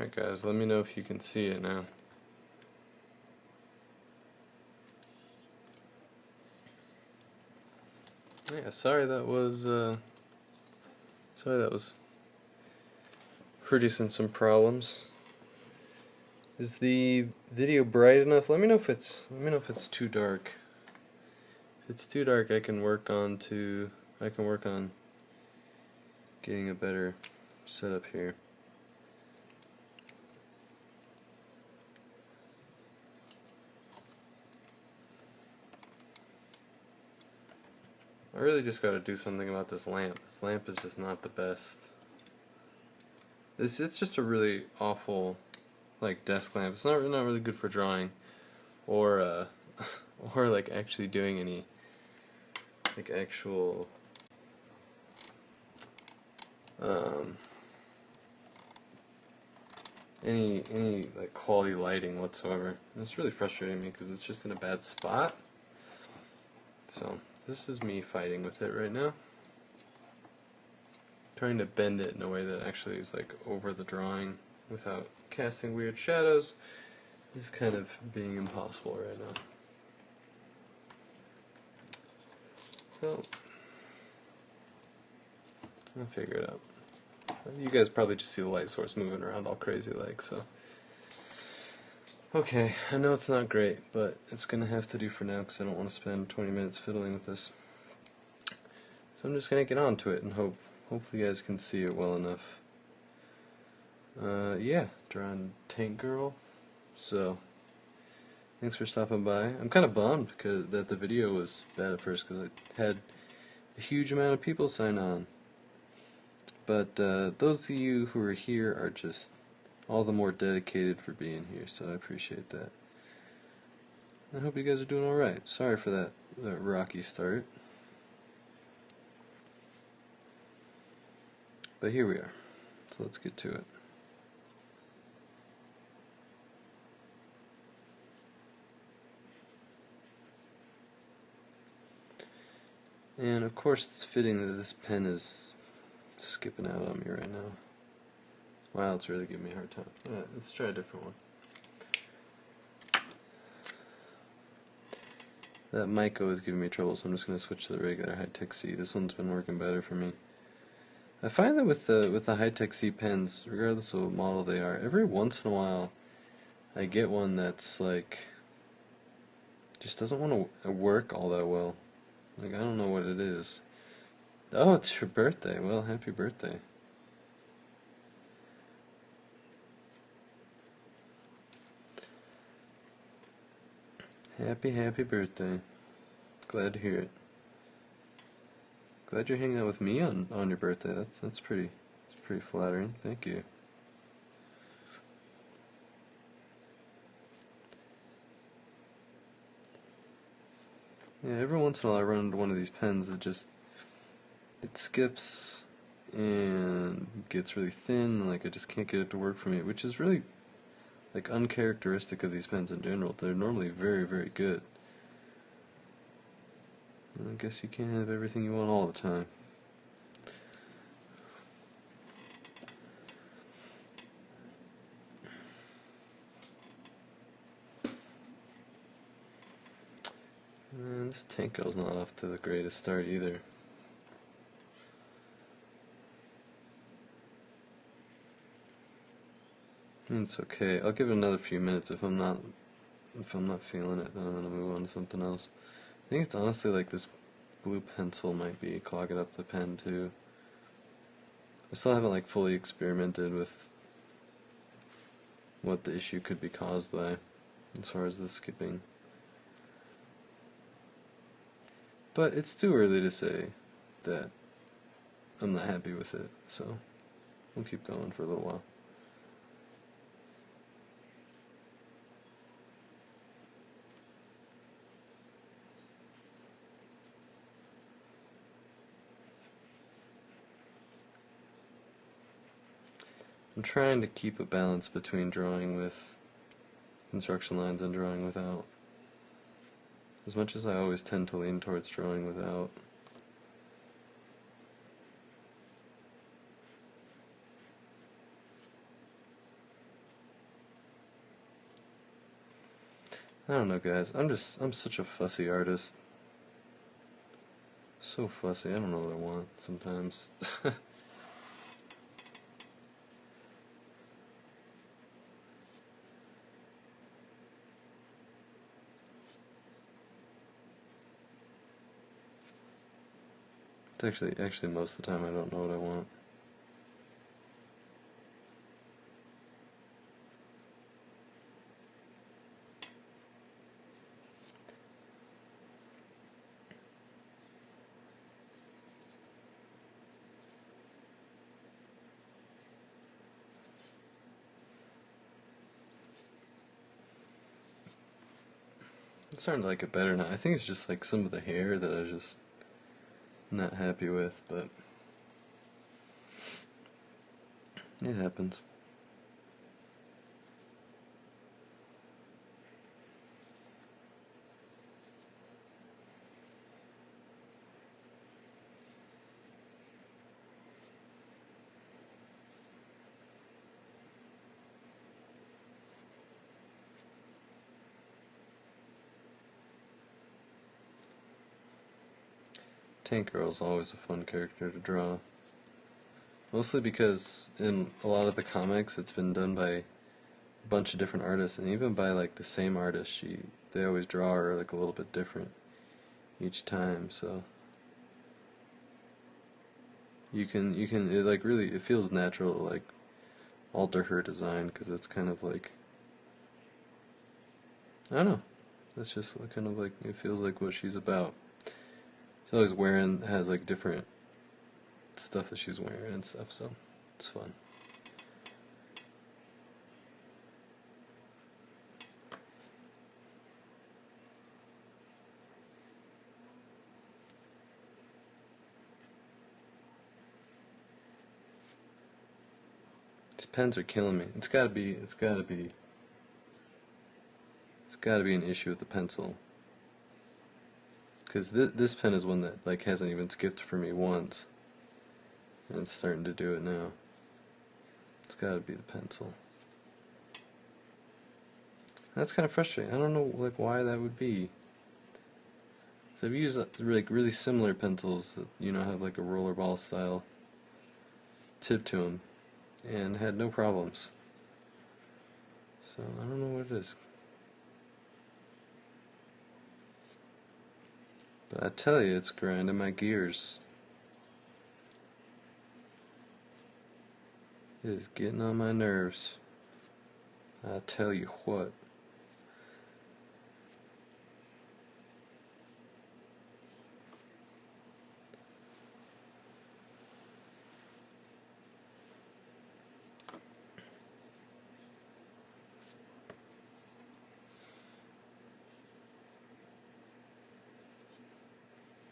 Alright guys, let me know if you can see it now. Yeah, sorry that was producing some problems. Is the video bright enough? Let me know if it's too dark. If it's too dark, I can work on getting a better setup here. I really just got to do something about this lamp. This lamp is just not the best. It's just a really awful like desk lamp. It's not really good for drawing or or like actually doing any like actual any like quality lighting whatsoever. And it's really frustrating me because it's just in a bad spot. So this is me fighting with it right now, trying to bend it in a way that actually is like over the drawing without casting weird shadows is kind of being impossible right now. So I'll figure it out. You guys probably just see the light source moving around all crazy like, so. Okay, I know it's not great, but it's gonna have to do for now because I don't want to spend 20 minutes fiddling with this. So I'm just gonna get on to it and hopefully you guys can see it well enough. Yeah, drawing Tank Girl. So thanks for stopping by. I'm kind of bummed because that the video was bad at first because it had a huge amount of people sign on. But those of you who are here are just all the more dedicated for being here, so I appreciate that. I hope you guys are doing alright. Sorry for that rocky start. But here we are. So let's get to it. And of course it's fitting that this pen is skipping out on me right now. Wow, it's really giving me a hard time. Alright, let's try a different one. That Myco is giving me trouble, so I'm just going to switch to the regular High-Tech C. This one's been working better for me. I find that with the High-Tech C pens, regardless of what model they are, every once in a while I get one that's like just doesn't want to work all that well. Like I don't know what it is. Oh, it's your birthday. Well, happy birthday. Happy birthday. Glad to hear it. Glad you're hanging out with me on your birthday. That's pretty flattering. Thank you. Yeah, every once in a while I run into one of these pens that it skips and gets really thin, like I just can't get it to work for me, which is really like uncharacteristic of these pens in general. They're normally very good. And I guess you can't have everything you want all the time. And this Tank Girl's not off to the greatest start either. It's okay. I'll give it another few minutes. If I'm not feeling it, then I'm gonna move on to something else. I think it's honestly like this blue pencil might be clogging up the pen too. I still haven't like fully experimented with what the issue could be caused by as far as the skipping. But it's too early to say that I'm not happy with it, so we'll keep going for a little while. I'm trying to keep a balance between drawing with construction lines and drawing without. As much as I always tend to lean towards drawing without. I don't know, guys. I'm such a fussy artist. So fussy. I don't know what I want sometimes. It's actually most of the time I don't know what I want. I'm starting to like it better now. I think it's just like some of the hair that I just not happy with, but it happens. Tank Girl's always a fun character to draw. Mostly because in a lot of the comics it's been done by a bunch of different artists, and even by like the same artist, they always draw her like a little bit different each time, so you can it like really it feels natural to like alter her design because it's kind of like I don't know. That's just kind of like it feels like what she's about. She's always has like different stuff that she's wearing and stuff, so it's fun. These pens are killing me. It's gotta be an issue with the pencil. Because this pen is one that like hasn't even skipped for me once. And it's starting to do it now. It's gotta be the pencil. That's kind of frustrating. I don't know like why that would be. So I've used like really similar pencils that have like a rollerball style tip to them, and had no problems. So I don't know what it is. But I tell you, it's grinding my gears. It is getting on my nerves. I tell you what.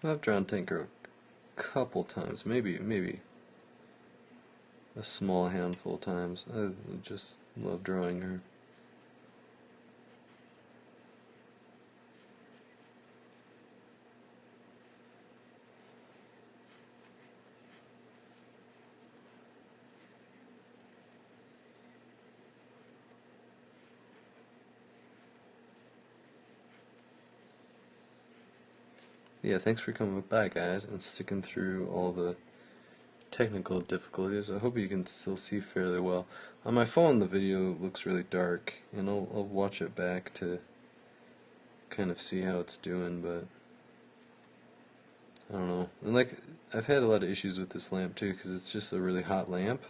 I've drawn Tinker a couple times, maybe a small handful of times. I just love drawing her. Yeah, thanks for coming by, guys, and sticking through all the technical difficulties. I hope you can still see fairly well. On my phone, the video looks really dark, and I'll watch it back to kind of see how it's doing, but I don't know. And like, I've had a lot of issues with this lamp too, because it's just a really hot lamp.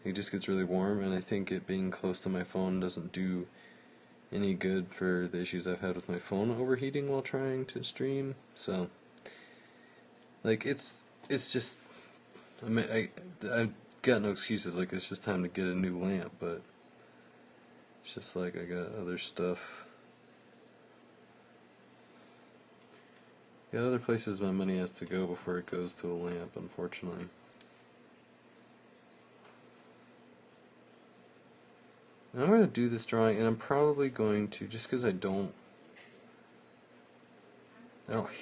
It just gets really warm, and I think it being close to my phone doesn't do any good for the issues I've had with my phone overheating while trying to stream. So, like, it's just. I mean, I've got no excuses. Like, it's just time to get a new lamp, but it's just like I got other stuff. Got other places my money has to go before it goes to a lamp, unfortunately. And I'm going to do this drawing, and I'm probably going to, just because I don't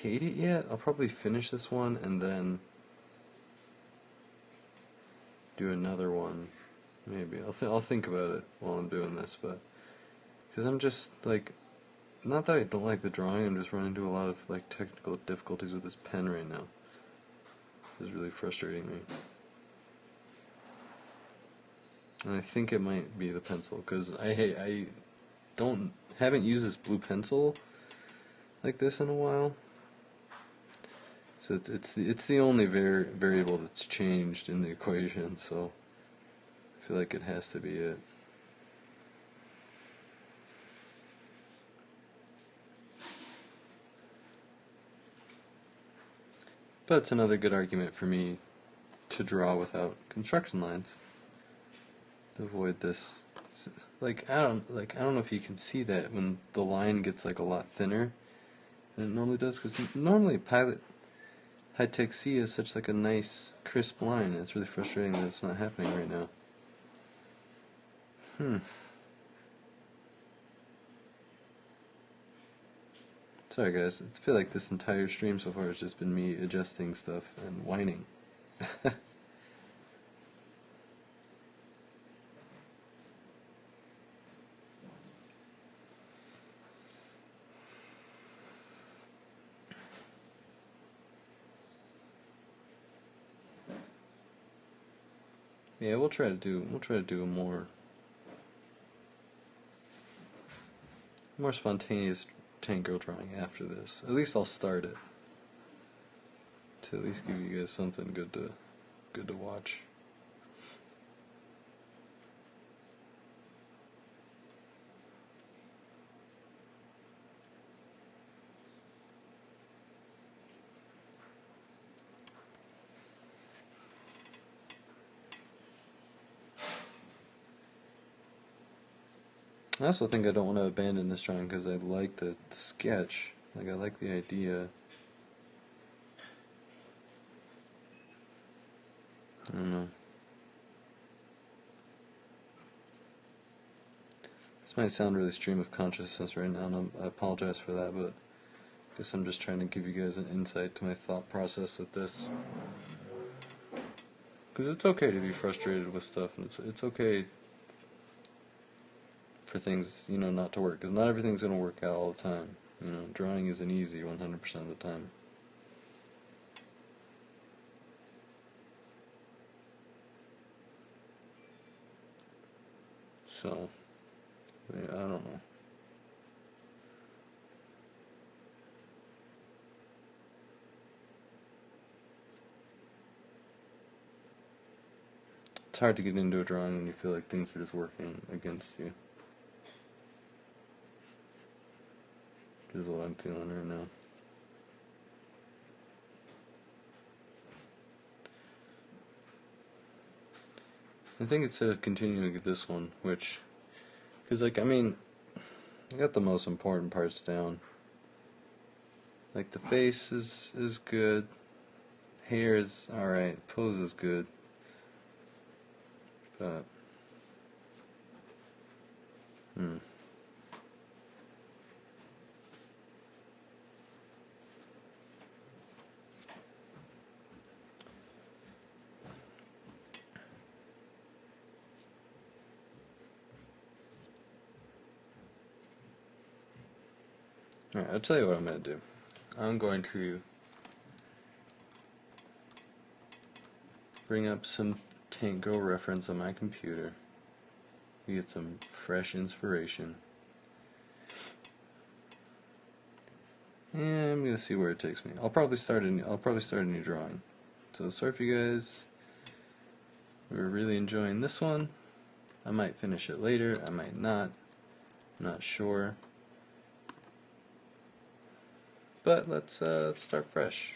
hate it yet, I'll probably finish this one and then do another one. Maybe I'll think about it while I'm doing this, but because I'm just like not that I don't like the drawing, I'm just running into a lot of like technical difficulties with this pen right now. It's really frustrating me. And I think it might be the pencil, because I haven't used this blue pencil like this in a while. So it's the only variable that's changed in the equation, so I feel like it has to be it. But it's another good argument for me to draw without construction lines. To avoid this, like I don't know if you can see that when the line gets like a lot thinner than it normally does, because normally Pilot High-Tech C is such like a nice crisp line, and it's really frustrating that it's not happening right now. Sorry guys, I feel like this entire stream so far has just been me adjusting stuff and whining. Yeah, we'll try to do a more spontaneous tank girl drawing after this. At least I'll start it, to at least give you guys something good to watch. I also think I don't want to abandon this drawing because I like the sketch. Like, I like the idea. I don't know. This might sound really stream of consciousness right now, and I apologize for that, but I guess I'm just trying to give you guys an insight to my thought process with this. Because it's okay to be frustrated with stuff, and it's okay for things, you know, not to work. Because not everything's going to work out all the time. You know, drawing isn't easy 100% of the time. So, yeah, I don't know. It's hard to get into a drawing when you feel like things are just working against you. Which is what I'm feeling right now. I think instead of continuing with this one, which, because like, I mean, I got the most important parts down. Like the face is good, hair is alright, pose is good, but alright, I'll tell you what I'm going to do. I'm going to bring up some Tank Girl reference on my computer. Get some fresh inspiration. And I'm gonna see where it takes me. I'll probably start a new drawing. So sorry if you guys were really enjoying this one. I might finish it later, I might not. I'm not sure. But let's start fresh.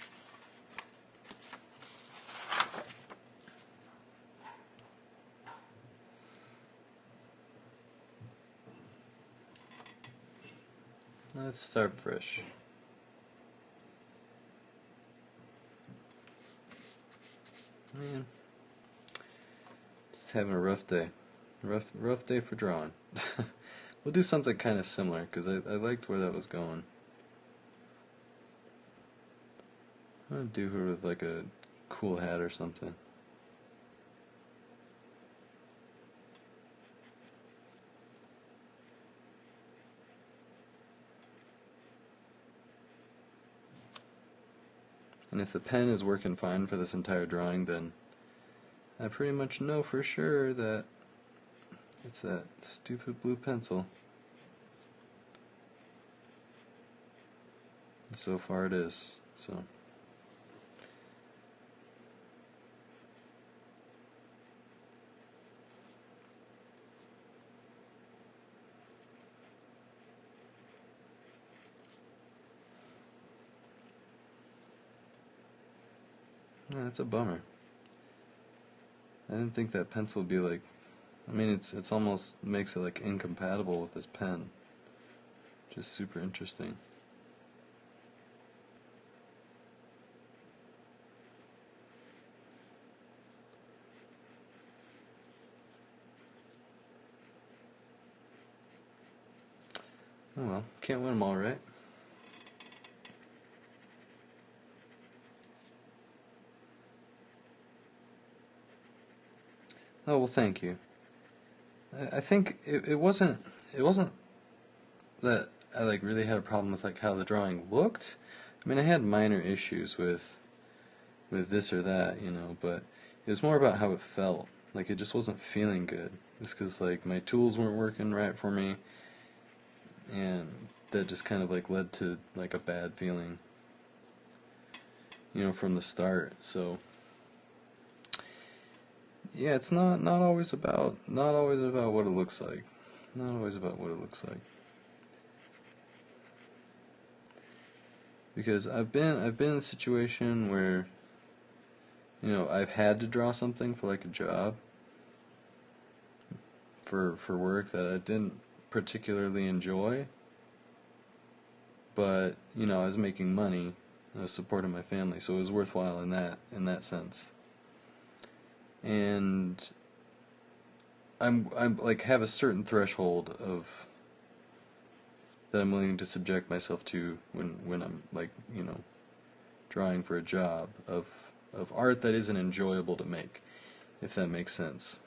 Let's start fresh. Man, just having a rough day. Rough day for drawing. We'll do something kind of similar because I liked where that was going. I'm gonna do her with like a cool hat or something. And if the pen is working fine for this entire drawing, then I pretty much know for sure that it's that stupid blue pencil. And so far it is. So. Yeah, that's a bummer. I didn't think that pencil would be like, I mean, it's almost makes it like incompatible with this pen. Just super interesting. Oh well, can't win them all, right? Oh well, thank you. I think it wasn't that I like really had a problem with like how the drawing looked. I mean, I had minor issues with this or that, you know, but it was more about how it felt. Like it just wasn't feeling good. It's because like my tools weren't working right for me, and that just kind of like led to like a bad feeling, you know, from the start. So yeah, it's not always about what it looks like. Not always about what it looks like. Because I've been in a situation where, you know, I've had to draw something for like a job for work that I didn't particularly enjoy, but you know, I was making money, I was supporting my family, so it was worthwhile in that sense. And I'm like have a certain threshold of that I'm willing to subject myself to when I'm like, you know, drawing for a job of art that isn't enjoyable to make, if that makes sense.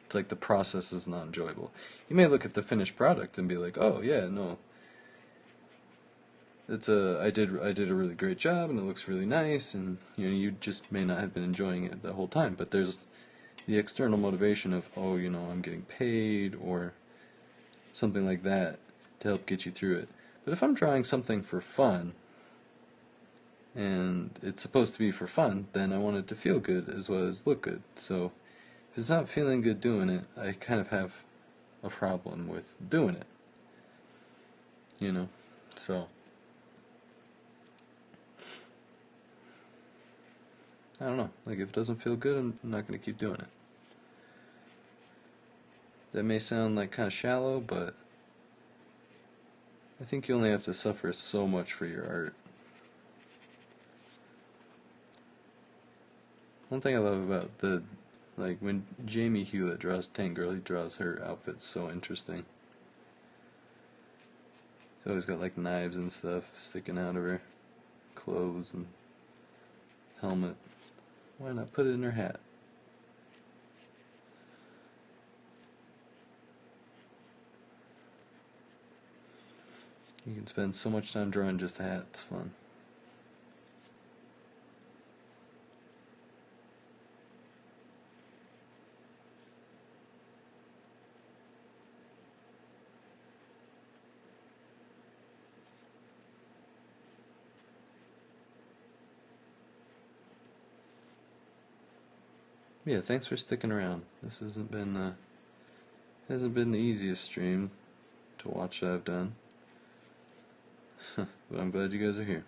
It's like the process is not enjoyable. You may look at the finished product and be like, "Oh yeah, no, I did a really great job and it looks really nice," and you know you just may not have been enjoying it the whole time. But there's the external motivation of, oh, you know, I'm getting paid or something like that to help get you through it. But if I'm drawing something for fun, and it's supposed to be for fun, then I want it to feel good as well as look good. So if it's not feeling good doing it, I kind of have a problem with doing it, you know. So I don't know. Like if it doesn't feel good, I'm not going to keep doing it. That may sound like kind of shallow, but I think you only have to suffer so much for your art. One thing I love about like when Jamie Hewlett draws Tank Girl, he draws her outfits so interesting. She's always got like knives and stuff sticking out of her clothes and helmet. Why not put it in her hat? You can spend so much time drawing just a hat, it's fun. Yeah, thanks for sticking around. This hasn't been the easiest stream to watch that I've done. But I'm glad you guys are here.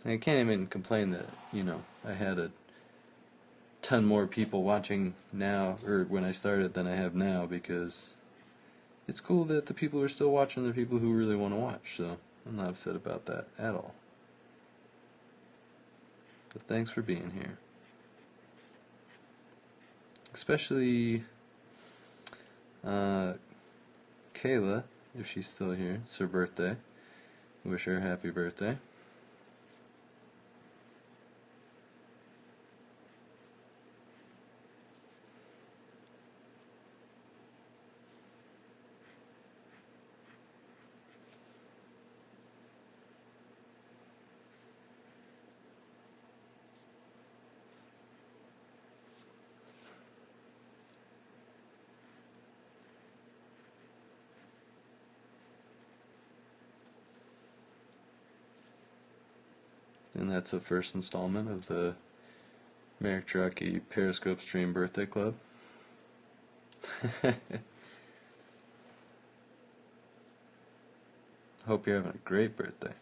And I can't even complain that, you know, I had a ton more people watching now, or when I started, than I have now, because it's cool that the people who are still watching are people who really want to watch, so I'm not upset about that at all. But thanks for being here. Especially Kayla, if she's still here. It's her birthday. Wish her a happy birthday. And that's the first installment of the Merrick Truckee Periscope Stream Birthday Club. Hope you're having a great birthday.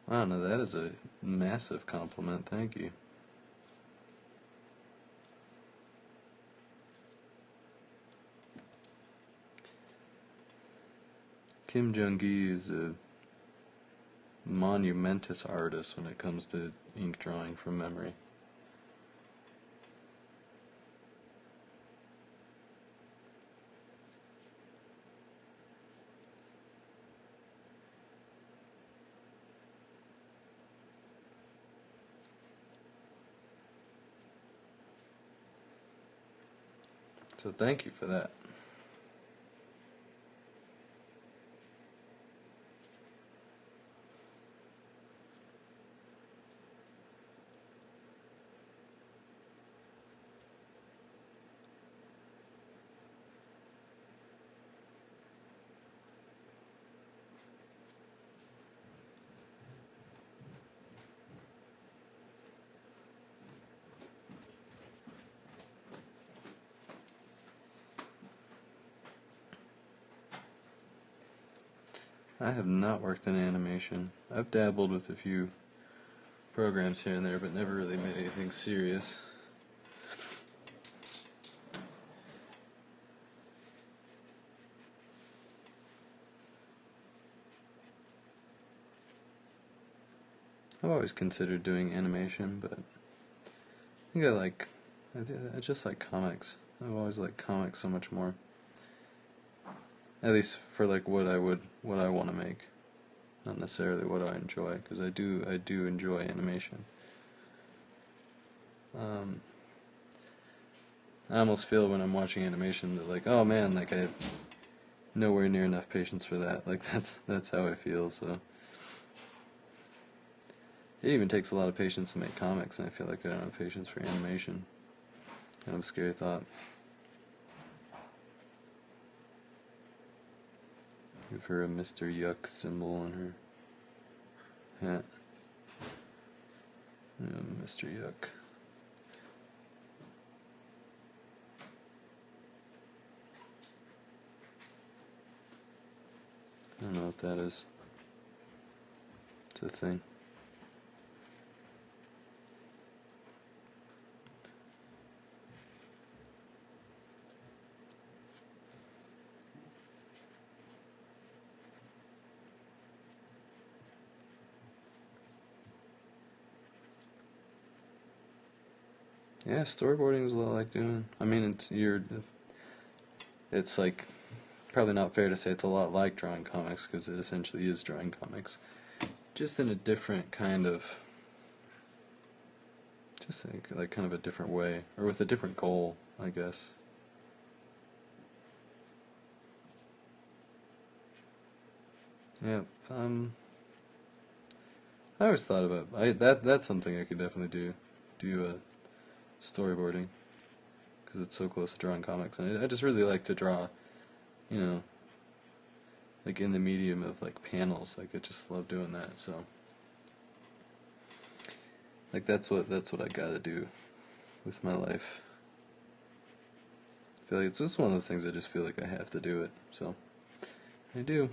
Wow, now that is a massive compliment, thank you. Kim Jong-gi is a monumentous artist when it comes to ink drawing from memory. So thank you for that. I have not worked in animation. I've dabbled with a few programs here and there, but never really made anything serious. I've always considered doing animation, but I think I just like comics. I've always liked comics so much more. At least for like what I want to make, not necessarily what I enjoy, because I do enjoy animation. I almost feel when I'm watching animation that like, oh man, like I have nowhere near enough patience for that. Like that's how I feel. So it even takes a lot of patience to make comics, and I feel like I don't have patience for animation. Kind of a scary thought. Give her a Mr. Yuck symbol on her hat. Yeah, Mr. Yuck. I don't know what that is. It's a thing. Yeah, storyboarding is what I like doing. I mean, it's like probably not fair to say it's a lot like drawing comics, because it essentially is drawing comics, just in a different kind of, just like kind of a different way, or with a different goal, I guess. Yeah, I always thought about that's something I could definitely do storyboarding, because it's so close to drawing comics, and I just really like to draw, you know, like in the medium of like panels. Like I just love doing that. So like that's what I gotta do with my life. I feel like it's just one of those things I just feel like I have to do it. So I do.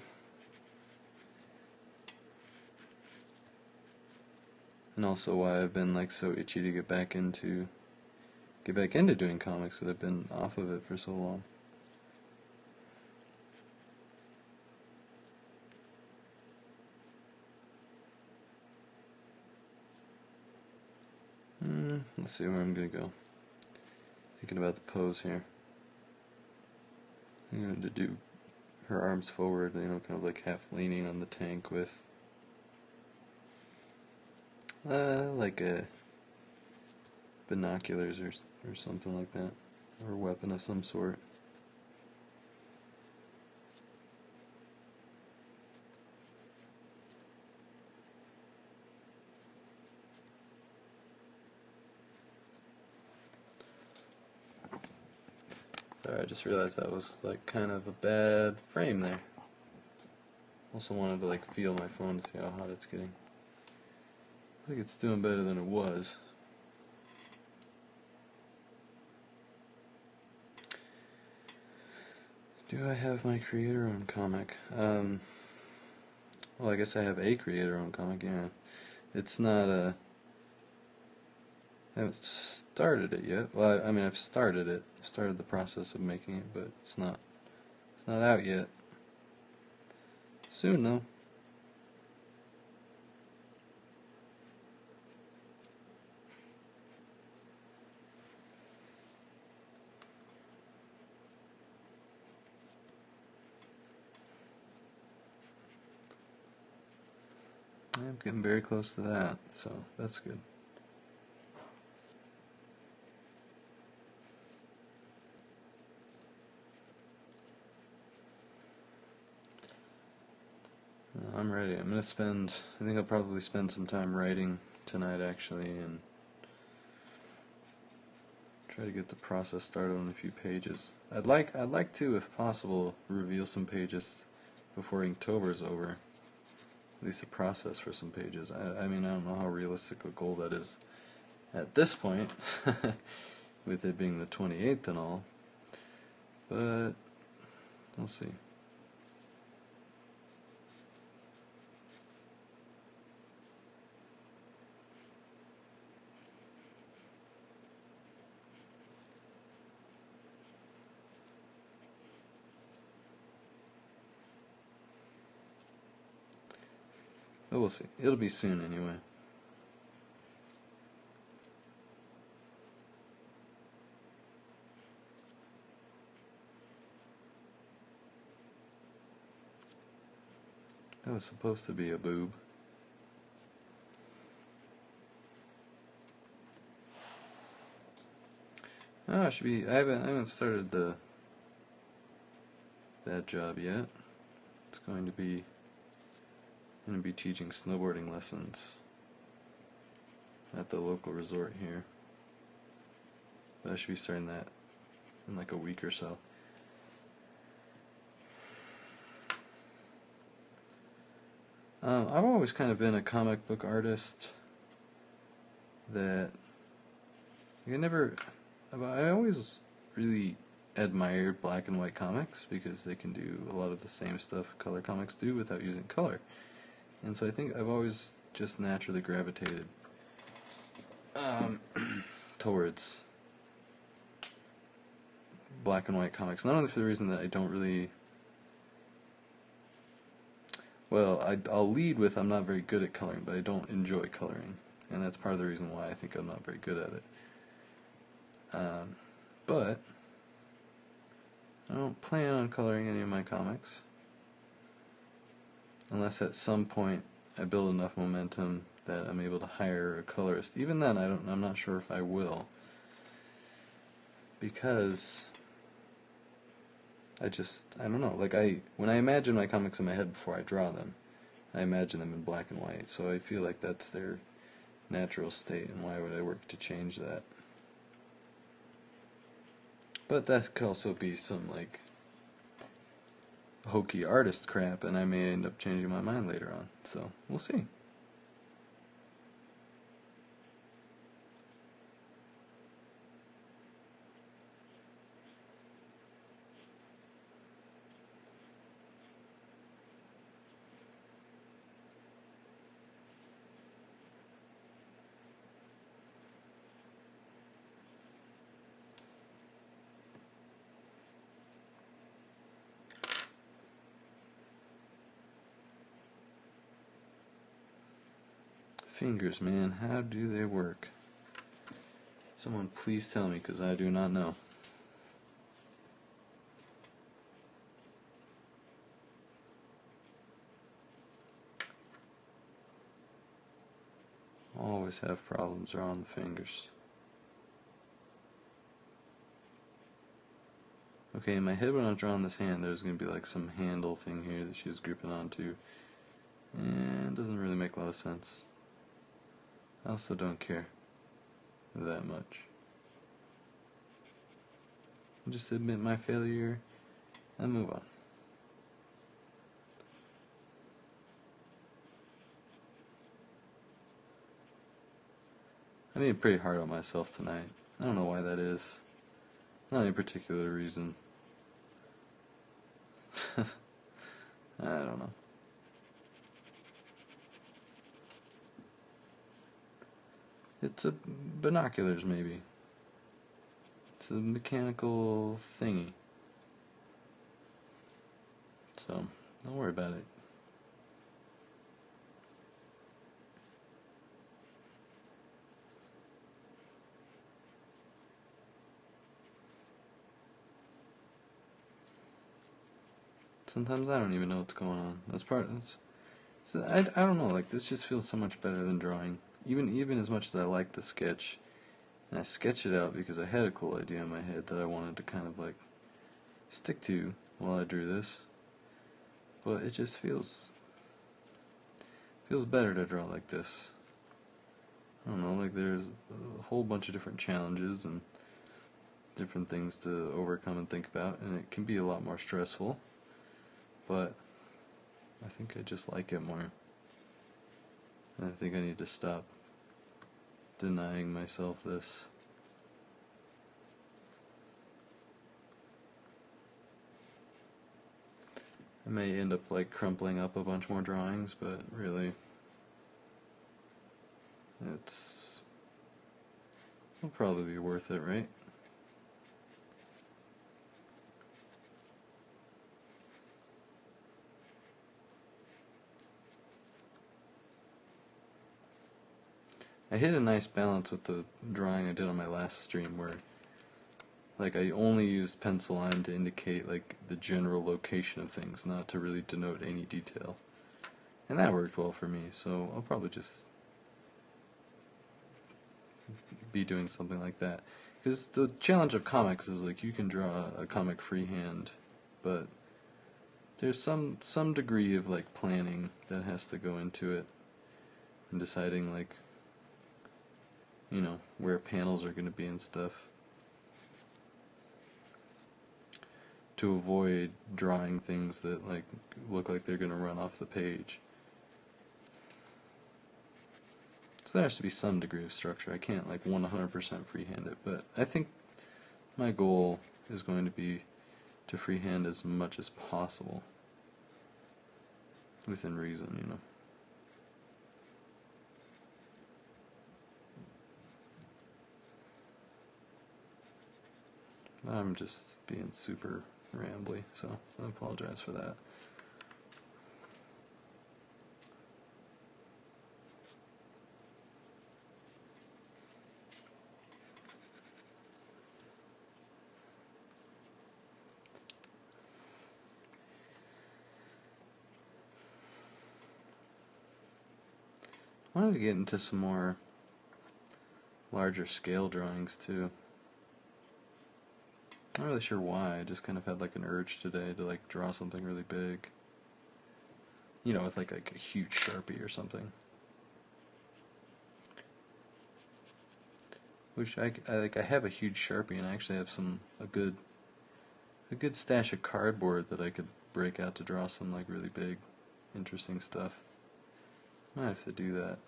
And also why I've been like so itchy to get back into doing comics, because I've been off of it for so long. Let's see where I'm gonna go. Thinking about the pose here. I'm going to do her arms forward, kind of like half leaning on the tank with like a binoculars or something like that. or weapon of some sort. Sorry, I just realized that was like kind of a bad frame there. Also wanted to like feel my phone to see how hot it's getting. I think it's doing better than it was. Do I have my creator-owned comic? Well, I guess I have a creator-owned comic, yeah. It's not a... I haven't started it yet. Well, I mean, I've started it. I've started the process of making it, but it's not out yet. Soon, though. I'm getting very close to that, so that's good. I'm ready. I'm gonna spend, I think I'll probably spend some time writing tonight actually, and try to get the process started on a few pages. I'd like to, if possible, reveal some pages before Inktober's over. At least a process for some pages. I mean, I don't know how realistic a goal that is at this point, with it being the 28th and all, but we'll see. But we'll see. It'll be soon anyway. That was supposed to be a boob. Oh, I should be. I haven't started that job yet. It's going to be. I'm going to be teaching snowboarding lessons at the local resort here. But I should be starting that in like a week or so. I've always kind of been a comic book artist that I always really admired black and white comics because they can do a lot of the same stuff color comics do without using color. And so I think I've always just naturally gravitated towards black and white comics. Not only for the reason that I don't really... Well, I'll lead with I'm not very good at coloring, but I don't enjoy coloring. And that's part of the reason why I think I'm not very good at it. But I don't plan on coloring any of my comics. Unless at some point I build enough momentum that I'm able to hire a colorist. Even then, I'm not sure if I will. Because I don't know, like when I imagine my comics in my head before I draw them, I imagine them in black and white, so I feel like that's their natural state, and why would I work to change that? But that could also be some, like, hokey artist crap, and I may end up changing my mind later on, so we'll see. Fingers, man, how do they work? Someone please tell me, because I do not know. Always have problems around the fingers. Okay, in my head when I was drawing this hand, there's going to be like some handle thing here that she's gripping onto. And it doesn't really make a lot of sense. I also don't care that much. Just admit my failure and move on. I'm being pretty hard on myself tonight. I don't know why that is. Not any particular reason. I don't know. It's a binoculars, maybe. It's a mechanical thingy. So, don't worry about it. Sometimes I don't even know what's going on. So I don't know, like, this just feels so much better than drawing. Even as much as I like the sketch, and I sketched it out because I had a cool idea in my head that I wanted to kind of, like, stick to while I drew this. But it just feels better to draw like this. I don't know, like, there's a whole bunch of different challenges and different things to overcome and think about, and it can be a lot more stressful. But I think I just like it more. And I think I need to stop denying myself this. I may end up like crumpling up a bunch more drawings, but really it'll probably be worth it, right? I hit a nice balance with the drawing I did on my last stream where like I only used pencil line to indicate like the general location of things, not to really denote any detail. And that worked well for me, so I'll probably just be doing something like that. Because the challenge of comics is like you can draw a comic freehand, but there's some degree of like planning that has to go into it and deciding like, you know, where panels are going to be and stuff, to avoid drawing things that like look like they're going to run off the page. So there has to be some degree of structure. I can't like 100% freehand it, but I think my goal is going to be to freehand as much as possible within reason, you know. I'm just being super rambly, so I apologize for that. I wanted to get into some more larger scale drawings too. Not really sure why, I just kind of had like an urge today to like draw something really big. You know, with like a huge Sharpie or something. Which I have a huge Sharpie, and I actually have a good stash of cardboard that I could break out to draw some like really big, interesting stuff. Might have to do that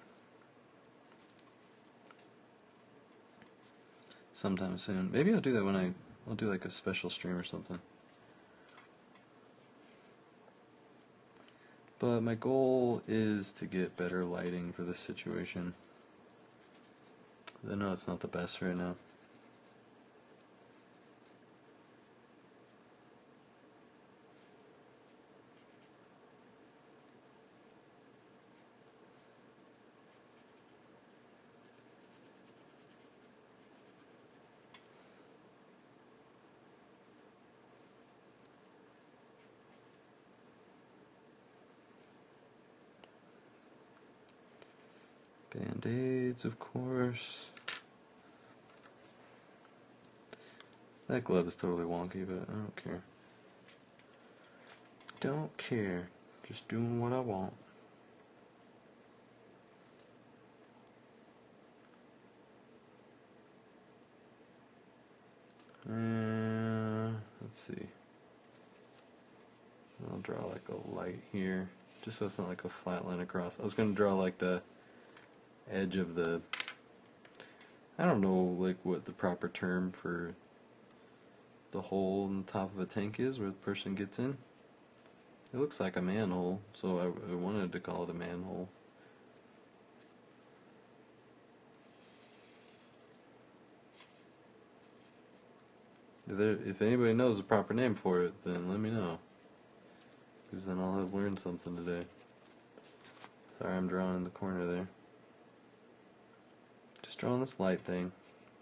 sometime soon. Maybe I'll do that when I'll do like a special stream or something. But my goal is to get better lighting for this situation. I know it's not the best right now. Band-aids, of course. That glove is totally wonky, but I don't care. Don't care. Just doing what I want. Let's see. I'll draw like a light here, just so it's not like a flat line across. I was going to draw like the edge of the, I don't know like what the proper term for the hole in the top of a tank is where the person gets in. It looks like a manhole, so I wanted to call it a manhole. If anybody knows the proper name for it, then let me know. Because then I'll have learned something today. Sorry, I'm drawing in the corner there. Just drawing this light thing.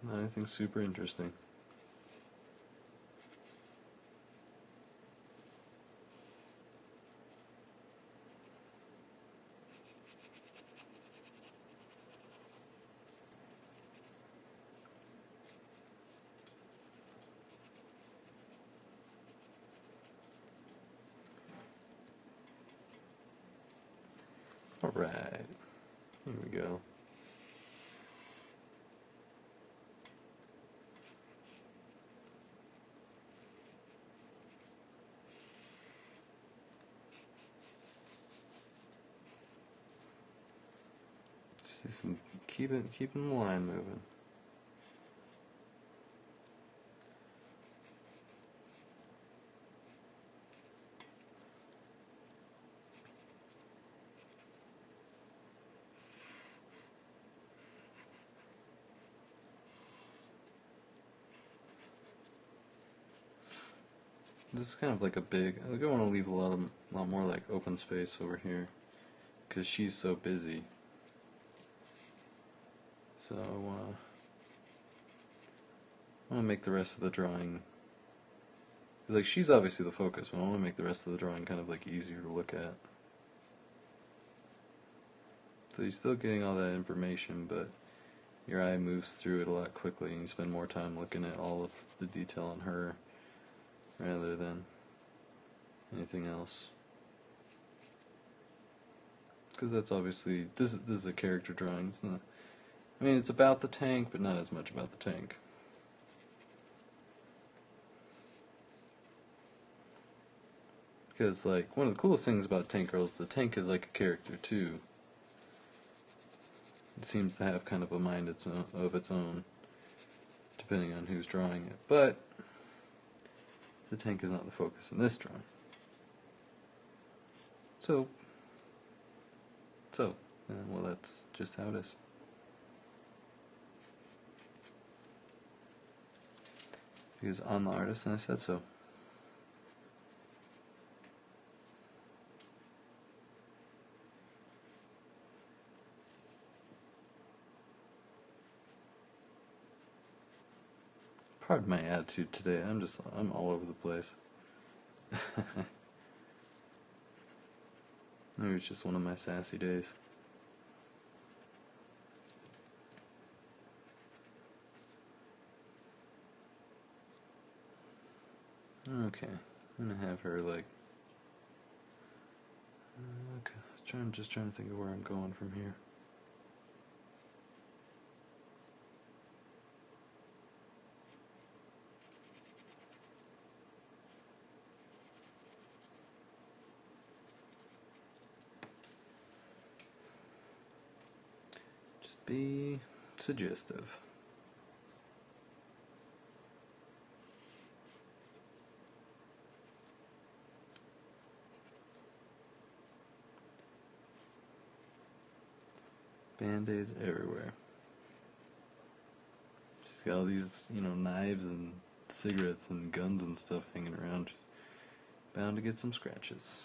Not anything super interesting. Alright. Here we go. Just do some keeping the line moving. This is kind of like a big. I want to leave a lot more like open space over here, because she's so busy. So I want to make the rest of the drawing. Like she's obviously the focus, but I want to make the rest of the drawing kind of like easier to look at. So you're still getting all that information, but your eye moves through it a lot quickly, and you spend more time looking at all of the detail on her rather than anything else. Because that's obviously this is a character drawing. It's not. I mean, it's about the tank, but not as much about the tank. Because like one of the coolest things about Tank Girl is the tank is like a character too. It seems to have kind of a mind of its own, depending on who's drawing it. But the tank is not the focus in this drawing. So, well, that's just how it is. Because I'm the artist, and I said so. Pardon my attitude today. I'm all over the place. Maybe it's just one of my sassy days. Okay, I'm gonna have her like. Okay, just trying to think of where I'm going from here. Just be suggestive. Band-aids everywhere. She's got all these, knives and cigarettes and guns and stuff hanging around. She's bound to get some scratches.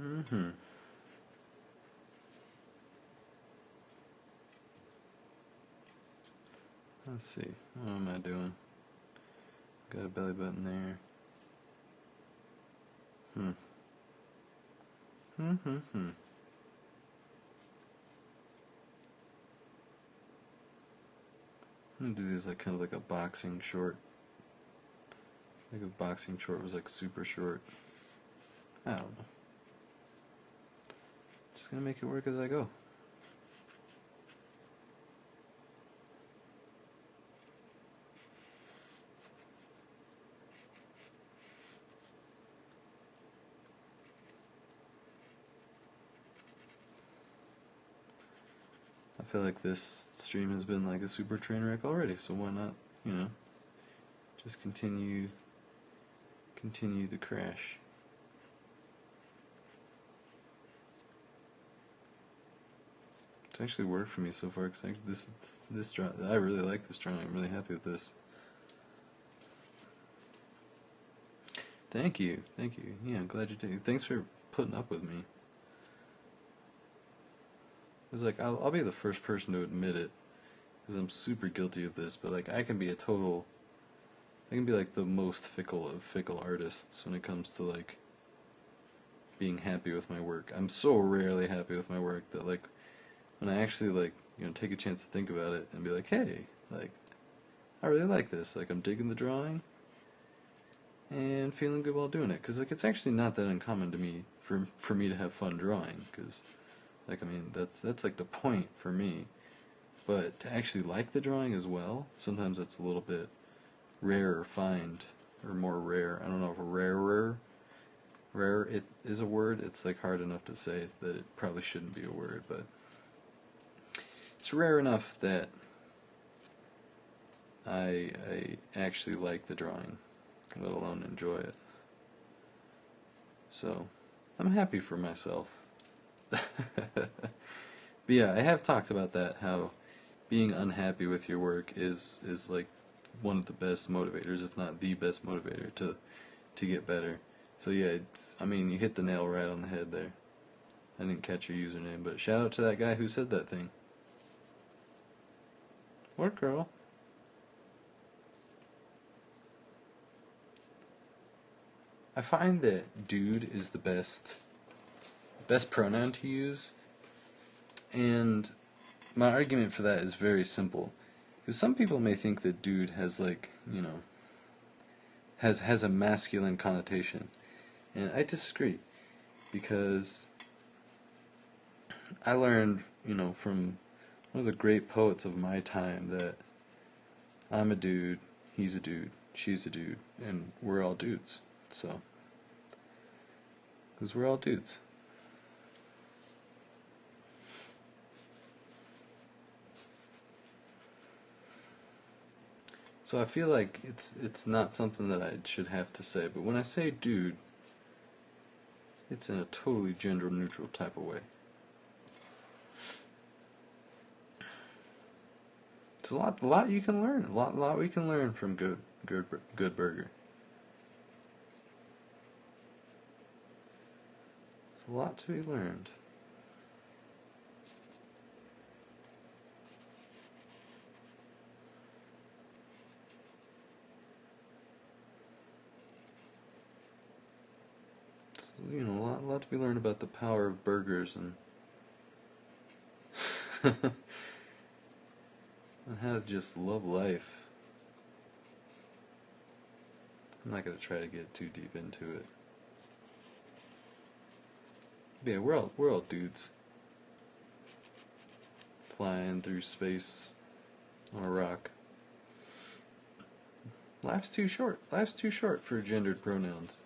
Mm-hmm. Let's see. What am I doing? Got a belly button there. Hmm. Hmm. I'm gonna do these like kind of like a boxing short. Like a boxing short was like super short. I don't know. Just gonna make it work as I go. I feel like this stream has been like a super train wreck already, so why not, you know, just continue the crash. It's actually worked for me so far because this drawing, I really like this drawing. I'm really happy with this. Thank you. Yeah, I'm glad you did. Thanks for putting up with me. It's like I'll be the first person to admit it because I'm super guilty of this. But like I can be like the most fickle of fickle artists when it comes to like being happy with my work. I'm so rarely happy with my work that like when I actually like, you know, take a chance to think about it and be like, hey, like I really like this. Like I'm digging the drawing and feeling good while doing it. Because like it's actually not that uncommon to me for me to have fun drawing. Because like I mean that's like the point for me. But to actually like the drawing as well, sometimes that's a little bit rarer find or more rare. I don't know if rare it is a word. It's like hard enough to say that it probably shouldn't be a word, but it's rare enough that I actually like the drawing, let alone enjoy it. So I'm happy for myself. But yeah, I have talked about that, how being unhappy with your work is like one of the best motivators, if not the best motivator to get better. So yeah, I mean, you hit the nail right on the head there. I didn't catch your username, but shout out to that guy who said that thing. What girl? I find that dude is the best pronoun to use, and my argument for that is very simple. Because some people may think that dude has like, you know, has a masculine connotation, and I disagree. Because I learned, you know, from one of the great poets of my time that I'm a dude, he's a dude, she's a dude, and we're all dudes. So, because we're all dudes. So I feel like it's not something that I should have to say, but when I say dude, it's in a totally gender neutral type of way. It's a lot you can learn. A lot we can learn from Good Burger. It's a lot to be learned. It's, you know, a lot to be learned about the power of burgers and and how to just love life. I'm not gonna try to get too deep into it. But yeah, we're all dudes flying through space on a rock. Life's too short. Life's too short for gendered pronouns.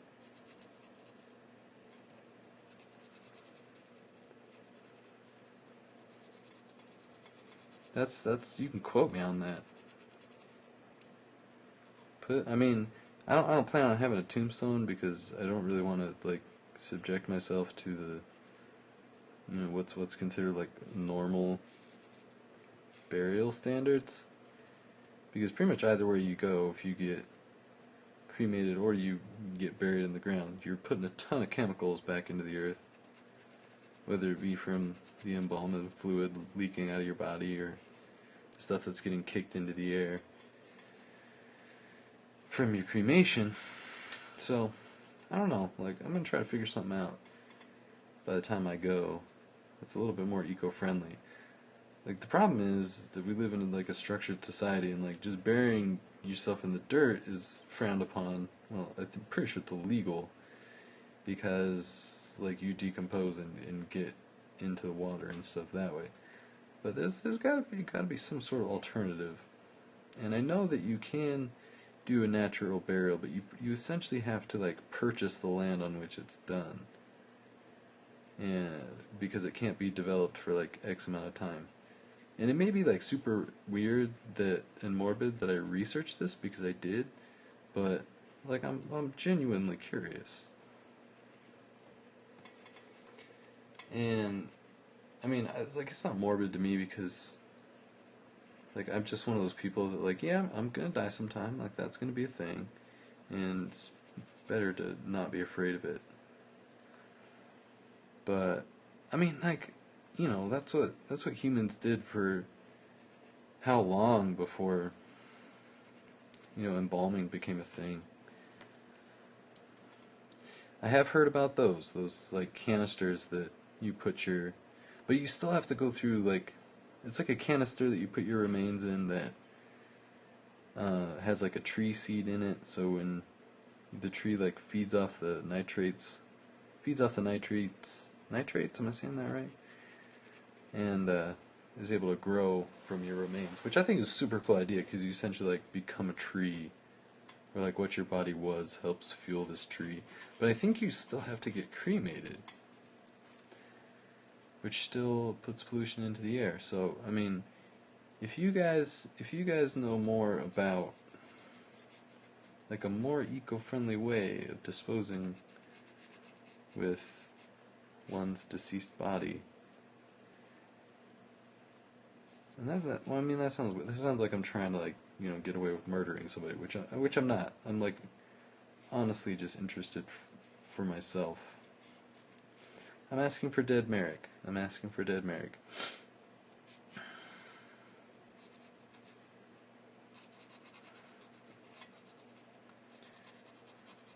That's you can quote me on that. I mean, I don't plan on having a tombstone because I don't really want to like subject myself to the, you know, what's considered like normal burial standards. Because pretty much either way you go, if you get cremated or you get buried in the ground, you're putting a ton of chemicals back into the earth. whether it be from the embalming fluid leaking out of your body or stuff that's getting kicked into the air from your cremation. So, I don't know, like, I'm gonna try to figure something out by the time I go. It's a little bit more eco-friendly. Like, the problem is that we live in like a structured society, and like just burying yourself in the dirt is frowned upon. Well, I'm pretty sure it's illegal because like you decompose and get into the water and stuff that way. But there's gotta be some sort of alternative. And I know that you can do a natural burial, but you essentially have to like purchase the land on which it's done. And because it can't be developed for like X amount of time. And it may be like super weird that and morbid that I researched this, because I did, but like I'm genuinely curious. And I mean, it's not morbid to me because like I'm just one of those people that like, yeah, I'm gonna die sometime, like that's gonna be a thing, and it's better to not be afraid of it. But I mean, like, you know, that's what humans did for how long before, you know, embalming became a thing. I have heard about those like canisters that you put your, but you still have to go through like, it's like a canister that you put your remains in that has like a tree seed in it, so when the tree like nitrates, am I saying that right? And is able to grow from your remains, which I think is a super cool idea, because you essentially like become a tree, or like what your body was helps fuel this tree. But I think you still have to get cremated, which still puts pollution into the air. So I mean, if you guys know more about like a more eco-friendly way of disposing with one's deceased body, and well, I mean, that sounds like I'm trying to like, you know, get away with murdering somebody, which I'm not. I'm like honestly just interested for myself. I'm asking for dead Merrick. I'm asking for dead Merrick.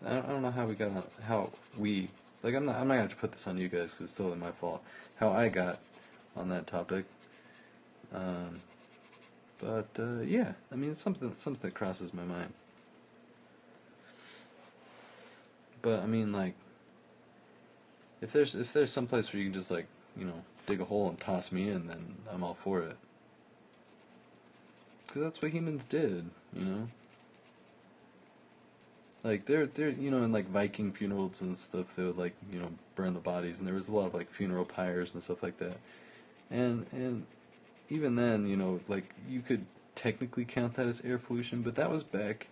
I don't know how we got on, how we, like, I'm not gonna have to put this on you guys because it's totally my fault how I got on that topic. But yeah, I mean, it's something that crosses my mind. But I mean, like, if there's some place where you can just like, you know, dig a hole and toss me in, then I'm all for it. Because that's what humans did, you know. Like they're you know, in like Viking funerals and stuff, they would like, you know, burn the bodies, and there was a lot of like funeral pyres and stuff like that. And even then, you know, like you could technically count that as air pollution, but that was back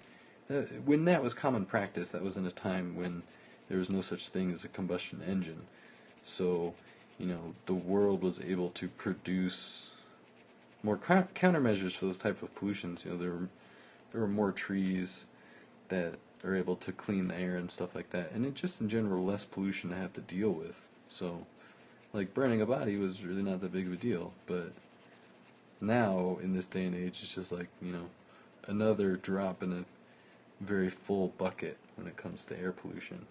when that was common practice. That was in a time when there was no such thing as a combustion engine. So, you know, the world was able to produce more countermeasures for those type of pollutions. You know, there were more trees that are able to clean the air and stuff like that, and it just in general less pollution to have to deal with. So, like, burning a body was really not that big of a deal, but now in this day and age, it's just like, you know, another drop in a very full bucket when it comes to air pollution.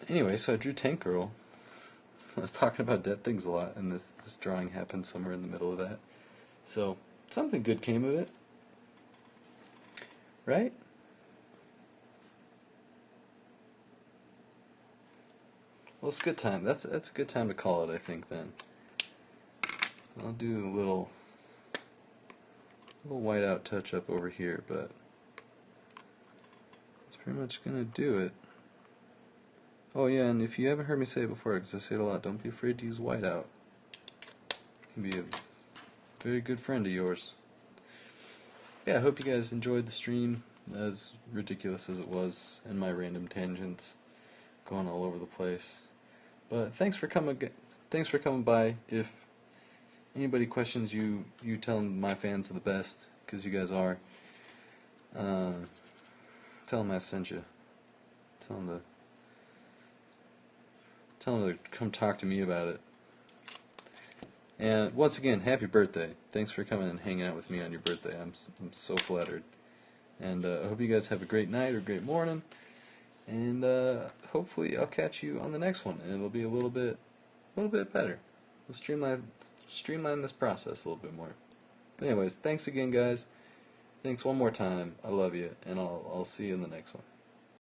Anyway, so I drew Tank Girl. I was talking about dead things a lot, and this drawing happened somewhere in the middle of that. So, something good came of it. Right? Well, it's a good time. That's a good time to call it, I think, then. So I'll do a little whiteout touch-up over here, but that's pretty much going to do it. Oh yeah, and if you haven't heard me say it before, because I say it a lot, don't be afraid to use whiteout. It can be a very good friend of yours. Yeah, I hope you guys enjoyed the stream, as ridiculous as it was, and my random tangents going all over the place. But thanks for coming by. If anybody questions you tell them my fans are the best, because you guys are. Tell them I sent you. Tell them to Tell them to come talk to me about it. And once again, happy birthday. Thanks for coming and hanging out with me on your birthday. I'm so flattered. And I hope you guys have a great night or great morning. And hopefully I'll catch you on the next one, and it'll be a little bit better. We'll streamline this process a little bit more. But anyways, thanks again, guys. Thanks one more time. I love you, and I'll see you in the next one.